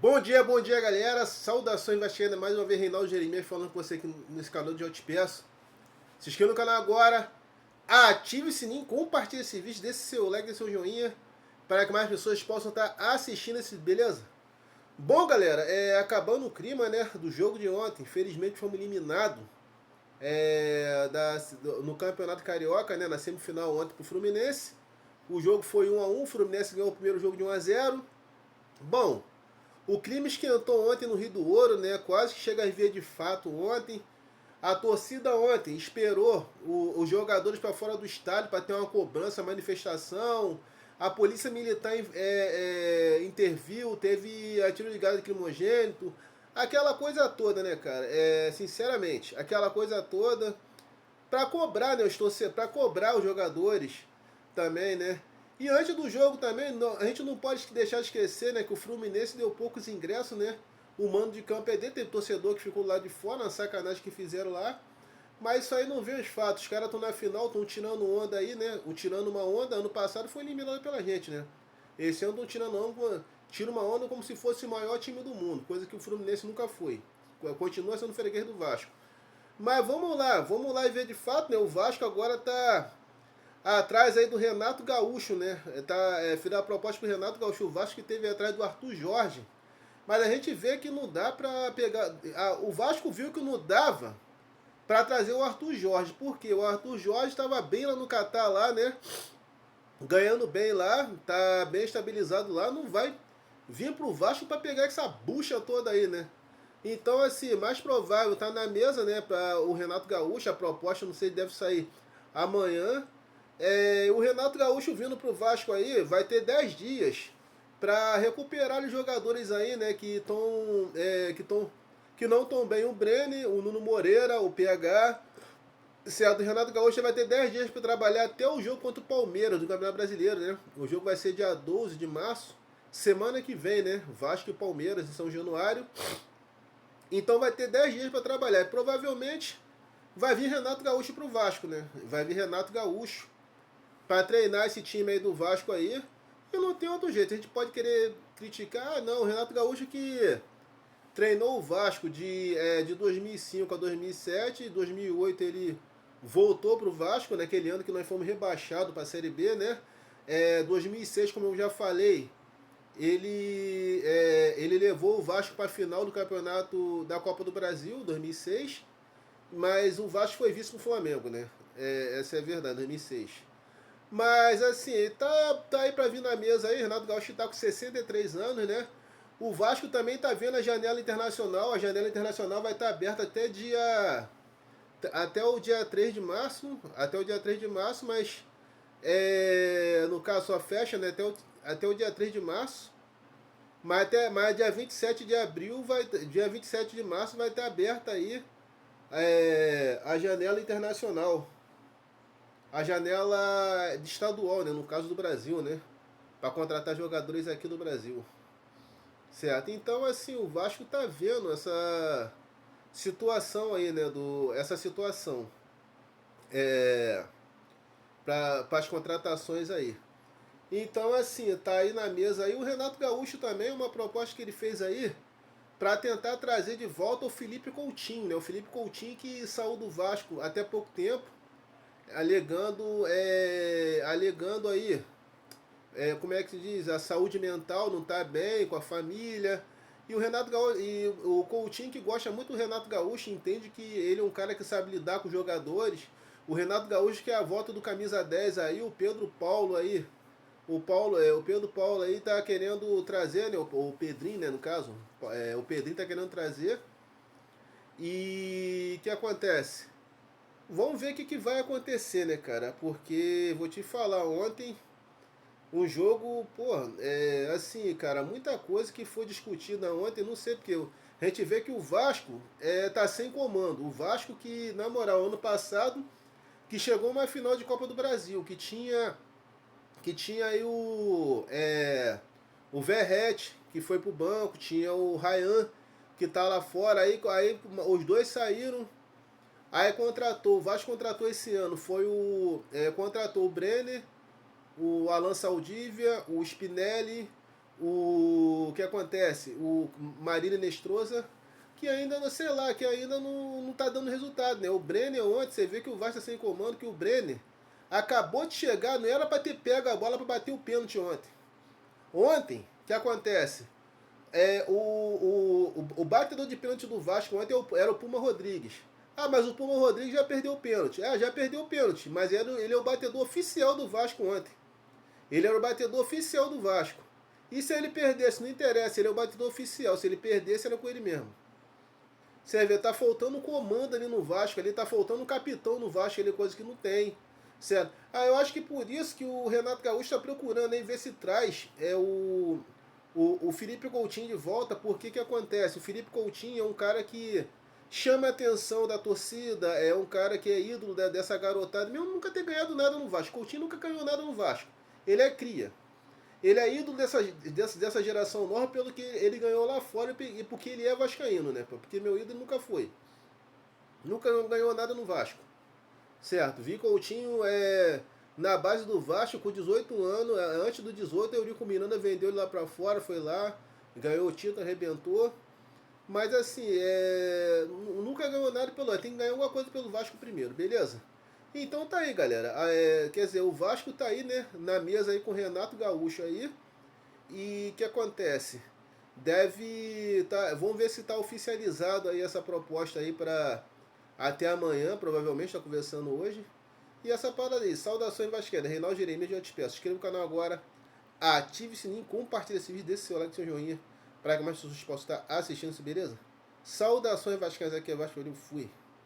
Bom dia galera, saudações vascaínas, mais uma vez Reinaldo Jeremias falando com você aqui nesse canal de Eu Te Peço. Se inscreva no canal agora, ative o sininho, compartilhe esse vídeo, deixe seu like e seu joinha para que mais pessoas possam estar assistindo esse, beleza? Bom galera, acabando o clima, né, do jogo de ontem, infelizmente fomos eliminados no Campeonato Carioca, né, na semifinal ontem pro Fluminense. O jogo foi 1-1, o Fluminense ganhou o primeiro jogo de 1-0. Bom, o clima esquentou ontem no Rio do Ouro, né? Quase que chega a ver de fato ontem. A torcida ontem esperou os jogadores para fora do estádio para ter uma cobrança, manifestação. A polícia militar interviu, teve atiro de gás lacrimogênito. Aquela coisa toda, né, cara? Sinceramente, aquela coisa toda para cobrar, né, para cobrar os jogadores também, né? E antes do jogo também, a gente não pode deixar de esquecer, né, que o Fluminense deu poucos ingressos, né? O mando de campo é dele, teve torcedor que ficou lá de fora, na sacanagem que fizeram lá. Mas isso aí não vê os fatos. Os caras estão na final, estão tirando onda aí, né? Tirando uma onda. Ano passado foi eliminado pela gente, né? Esse ano estão tirando onda, tira uma onda como se fosse o maior time do mundo, coisa que o Fluminense nunca foi. Continua sendo freguês do Vasco. Mas vamos lá e ver de fato, né? O Vasco agora tá atrás aí do Renato Gaúcho, né? Fizeram a proposta pro Renato Gaúcho, o Vasco que teve atrás do Arthur Jorge. Mas a gente vê que não dá pra pegar. O Vasco viu que não dava pra trazer o Arthur Jorge. Por quê? O Arthur Jorge estava bem lá no Catar, lá, né? Ganhando bem lá, tá bem estabilizado lá, não vai vir pro Vasco pra pegar essa bucha toda aí, né? Então, assim, mais provável tá na mesa, né, para o Renato Gaúcho. A proposta, não sei, deve sair amanhã. O Renato Gaúcho vindo pro Vasco aí vai ter 10 dias para recuperar os jogadores aí, né, que não estão bem, o Brene, o Nuno Moreira, o PH. Certo, o Renato Gaúcho vai ter 10 dias para trabalhar até o jogo contra o Palmeiras do Campeonato Brasileiro, né? O jogo vai ser dia 12 de março, semana que vem, né? Vasco e Palmeiras em São Januário. Então vai ter 10 dias para trabalhar. E provavelmente vai vir Renato Gaúcho pro Vasco, né? Vai vir Renato Gaúcho para treinar esse time aí do Vasco aí. E não tem outro jeito. A gente pode querer criticar, não, o Renato Gaúcho que treinou o Vasco de 2005 a 2007, em 2008 ele voltou pro Vasco, naquele ano que nós fomos rebaixados para a Série B, né? 2006, como eu já falei, ele levou o Vasco para a final do campeonato da Copa do Brasil, 2006, mas o Vasco foi vice pro Flamengo, né? Essa é a verdade, 2006. Mas assim, tá aí para vir na mesa aí, Renato Gaúcho tá com 63 anos, né? O Vasco também tá vendo a janela internacional, vai estar aberta até o dia 3 de março, mas no caso só fecha, né, até o dia 3 de março, mas dia 27 de abril, dia 27 de março vai estar aberta aí a janela internacional, a janela estadual, né, no caso do Brasil, né, para contratar jogadores aqui do Brasil. Certo? Então, assim, o Vasco tá vendo essa situação aí, né, essa situação para as contratações aí. Então, assim, tá aí na mesa aí. O Renato Gaúcho também, uma proposta que ele fez aí para tentar trazer de volta o Felipe Coutinho, né? O Felipe Coutinho que saiu do Vasco até pouco tempo, alegando aí, como é que se diz? A saúde mental não tá bem com a família. E o Renato Gaúcho, e o Coutinho que gosta muito do Renato Gaúcho, entende que ele é um cara que sabe lidar com os jogadores. O Renato Gaúcho que é a volta do camisa 10 aí, o Pedro Paulo aí, o Pedro Paulo aí tá querendo trazer, né? O Pedrinho, né, no caso. O Pedrinho tá querendo trazer. E o que acontece? Vamos ver o que vai acontecer, né, cara? Porque, vou te falar, ontem, um jogo, pô, assim, cara, muita coisa que foi discutida ontem, não sei porque. A gente vê que o Vasco tá sem comando. O Vasco que, na moral, ano passado, que chegou uma final de Copa do Brasil, que tinha aí o Verrete, que foi pro banco, tinha o Ryan, que tá lá fora, aí os dois saíram, aí o Vasco contratou esse ano, contratou o Brenner, o Alan Saldívia, o Spinelli, o que acontece? O Marília Nestrosa, que ainda, sei lá, que ainda não tá dando resultado, né? O Brenner ontem, você vê que o Vasco tá sem comando, que o Brenner acabou de chegar, não era para ter pego a bola para bater o pênalti ontem. Ontem, o que acontece? O batedor de pênalti do Vasco ontem era o Puma Rodrigues. Ah, mas o Puma Rodrigues já perdeu o pênalti. Ah, já perdeu o pênalti, mas ele é o batedor oficial do Vasco ontem. Ele era o batedor oficial do Vasco. E se ele perdesse, não interessa, ele é o batedor oficial. Se ele perdesse, era com ele mesmo. Você vê, tá faltando comando ali no Vasco, ali tá faltando um capitão no Vasco, ele é coisa que não tem. Certo? Ah, eu acho que por isso que o Renato Gaúcho está procurando aí ver se traz o Felipe Coutinho de volta, porque que acontece? O Felipe Coutinho é um cara que chama a atenção da torcida, é um cara que é ídolo dessa garotada, mesmo nunca ter ganhado nada no Vasco. Coutinho nunca ganhou nada no Vasco. Ele é cria. Ele é ídolo dessa geração nova pelo que ele ganhou lá fora e porque ele é vascaíno, né? Porque meu ídolo nunca foi. Nunca ganhou nada no Vasco. Certo? Vi Coutinho na base do Vasco com 18 anos. Antes do 18, Eurico Miranda vendeu ele lá pra fora, foi lá, ganhou o título, arrebentou. Mas assim, nunca ganhou nada pelo. Tem que ganhar alguma coisa pelo Vasco primeiro, beleza? Então tá aí, galera. Quer dizer, o Vasco tá aí, né? Na mesa aí com o Renato Gaúcho aí. E o que acontece? Vamos ver se tá oficializado aí essa proposta aí para até amanhã, provavelmente, tá conversando hoje. E essa parada aí, saudações vascaínas, Reinaldo Jeremias, já te peço. Se inscreva no canal agora, ative o sininho, compartilhe esse vídeo, deixe seu like, seu joinha, para que mais pessoas possam estar assistindo isso, beleza? Saudações vascaínas, aqui é Vasco, eu fui.